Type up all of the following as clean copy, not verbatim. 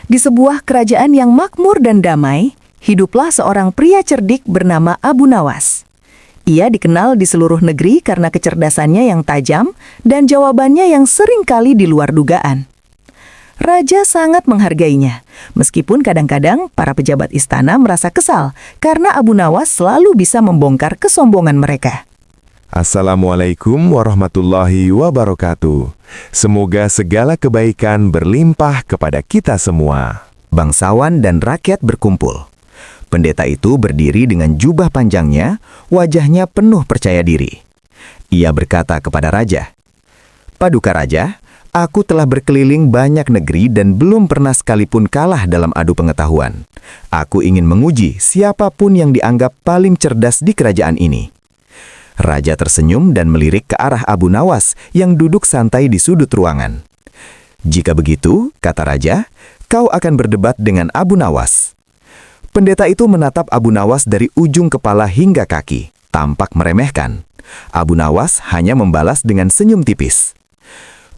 Di sebuah kerajaan yang makmur dan damai, hiduplah seorang pria cerdik bernama Abu Nawas. Ia dikenal di seluruh negeri karena kecerdasannya yang tajam dan jawabannya yang sering kali di luar dugaan. Raja sangat menghargainya, meskipun kadang-kadang para pejabat istana merasa kesal karena Abu Nawas selalu bisa membongkar kesombongan mereka. Assalamualaikum warahmatullahi wabarakatuh. Semoga segala kebaikan berlimpah kepada kita semua. Bangsawan dan rakyat berkumpul. Pendeta itu berdiri dengan jubah panjangnya, wajahnya penuh percaya diri. Ia berkata kepada raja, "Paduka Raja, aku telah berkeliling banyak negeri dan belum pernah sekalipun kalah dalam adu pengetahuan. Aku ingin menguji siapapun yang dianggap paling cerdas di kerajaan ini." Raja tersenyum dan melirik ke arah Abu Nawas yang duduk santai di sudut ruangan. "Jika begitu," kata raja, "kau akan berdebat dengan Abu Nawas." Pendeta itu menatap Abu Nawas dari ujung kepala hingga kaki, tampak meremehkan. Abu Nawas hanya membalas dengan senyum tipis.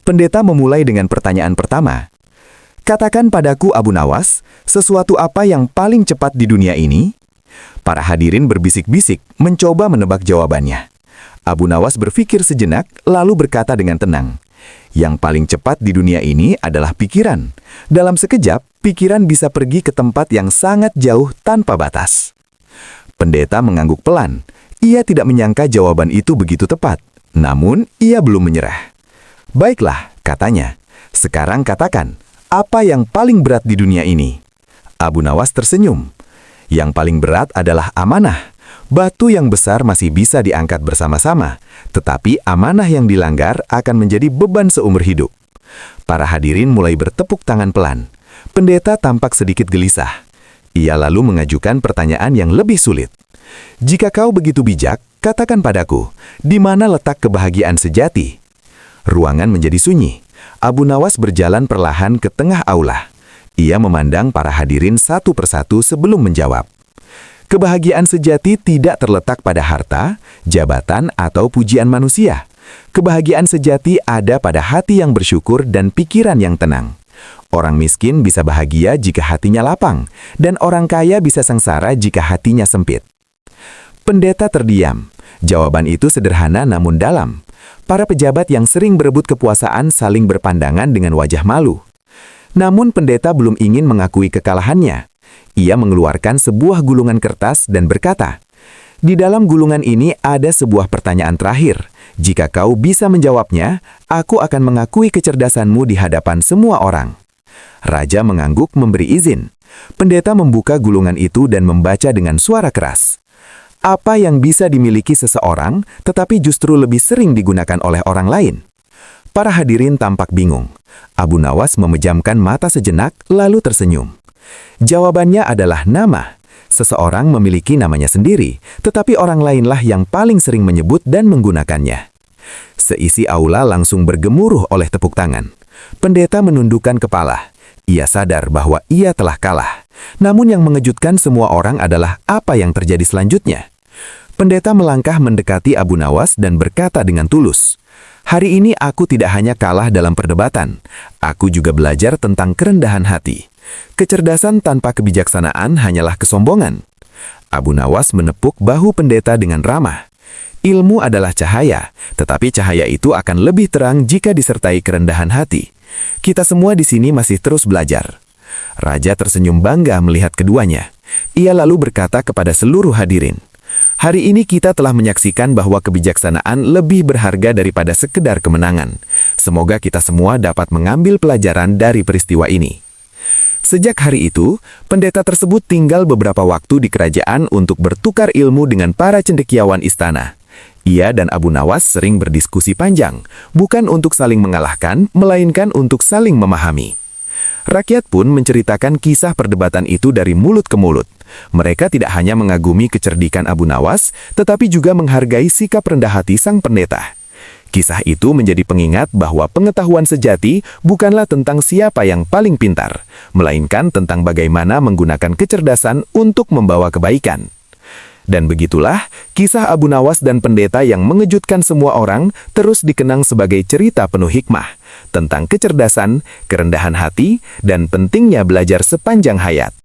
Pendeta memulai dengan pertanyaan pertama. "Katakan padaku, Abu Nawas, sesuatu apa yang paling cepat di dunia ini?" Para hadirin berbisik-bisik, mencoba menebak jawabannya. Abu Nawas berpikir sejenak, lalu berkata dengan tenang, "Yang paling cepat di dunia ini adalah pikiran. Dalam sekejap, pikiran bisa pergi ke tempat yang sangat jauh tanpa batas." Pendeta mengangguk pelan. Ia tidak menyangka jawaban itu begitu tepat. Namun, ia belum menyerah. "Baiklah," katanya. "Sekarang katakan, apa yang paling berat di dunia ini?" Abu Nawas tersenyum. "Yang paling berat adalah amanah. Batu yang besar masih bisa diangkat bersama-sama, tetapi amanah yang dilanggar akan menjadi beban seumur hidup." Para hadirin mulai bertepuk tangan pelan. Pendeta tampak sedikit gelisah. Ia lalu mengajukan pertanyaan yang lebih sulit. "Jika kau begitu bijak, katakan padaku, di mana letak kebahagiaan sejati?" Ruangan menjadi sunyi. Abu Nawas berjalan perlahan ke tengah aula. Ia memandang para hadirin satu persatu sebelum menjawab. Kebahagiaan sejati tidak terletak pada harta, jabatan, atau pujian manusia. Kebahagiaan sejati ada pada hati yang bersyukur dan pikiran yang tenang. Orang miskin bisa bahagia jika hatinya lapang, dan orang kaya bisa sengsara jika hatinya sempit. Pendeta terdiam. Jawaban itu sederhana namun dalam. Para pejabat yang sering berebut kekuasaan saling berpandangan dengan wajah malu. Namun pendeta belum ingin mengakui kekalahannya. Ia mengeluarkan sebuah gulungan kertas dan berkata, "Di dalam gulungan ini ada sebuah pertanyaan terakhir. Jika kau bisa menjawabnya, aku akan mengakui kecerdasanmu di hadapan semua orang." Raja mengangguk memberi izin. Pendeta membuka gulungan itu dan membaca dengan suara keras. "Apa yang bisa dimiliki seseorang, tetapi justru lebih sering digunakan oleh orang lain?" Para hadirin tampak bingung. Abu Nawas memejamkan mata sejenak, lalu tersenyum. Jawabannya adalah nama. Seseorang memiliki namanya sendiri, tetapi orang lainlah yang paling sering menyebut dan menggunakannya. Seisi aula langsung bergemuruh oleh tepuk tangan. Pendeta menundukkan kepala. Ia sadar bahwa ia telah kalah. Namun yang mengejutkan semua orang adalah apa yang terjadi selanjutnya. Pendeta melangkah mendekati Abu Nawas dan berkata dengan tulus, "Hari ini aku tidak hanya kalah dalam perdebatan, aku juga belajar tentang kerendahan hati. Kecerdasan tanpa kebijaksanaan hanyalah kesombongan." Abu Nawas menepuk bahu pendeta dengan ramah. "Ilmu adalah cahaya, tetapi cahaya itu akan lebih terang jika disertai kerendahan hati. Kita semua di sini masih terus belajar." Raja tersenyum bangga melihat keduanya. Ia lalu berkata kepada seluruh hadirin, "Hari ini kita telah menyaksikan bahwa kebijaksanaan lebih berharga daripada sekedar kemenangan. Semoga kita semua dapat mengambil pelajaran dari peristiwa ini." Sejak hari itu, pendeta tersebut tinggal beberapa waktu di kerajaan untuk bertukar ilmu dengan para cendekiawan istana. Ia dan Abu Nawas sering berdiskusi panjang, bukan untuk saling mengalahkan, melainkan untuk saling memahami. Rakyat pun menceritakan kisah perdebatan itu dari mulut ke mulut. Mereka tidak hanya mengagumi kecerdikan Abu Nawas, tetapi juga menghargai sikap rendah hati sang pendeta. Kisah itu menjadi pengingat bahwa pengetahuan sejati bukanlah tentang siapa yang paling pintar, melainkan tentang bagaimana menggunakan kecerdasan untuk membawa kebaikan. Dan begitulah, kisah Abu Nawas dan pendeta yang mengejutkan semua orang terus dikenang sebagai cerita penuh hikmah tentang kecerdasan, kerendahan hati, dan pentingnya belajar sepanjang hayat.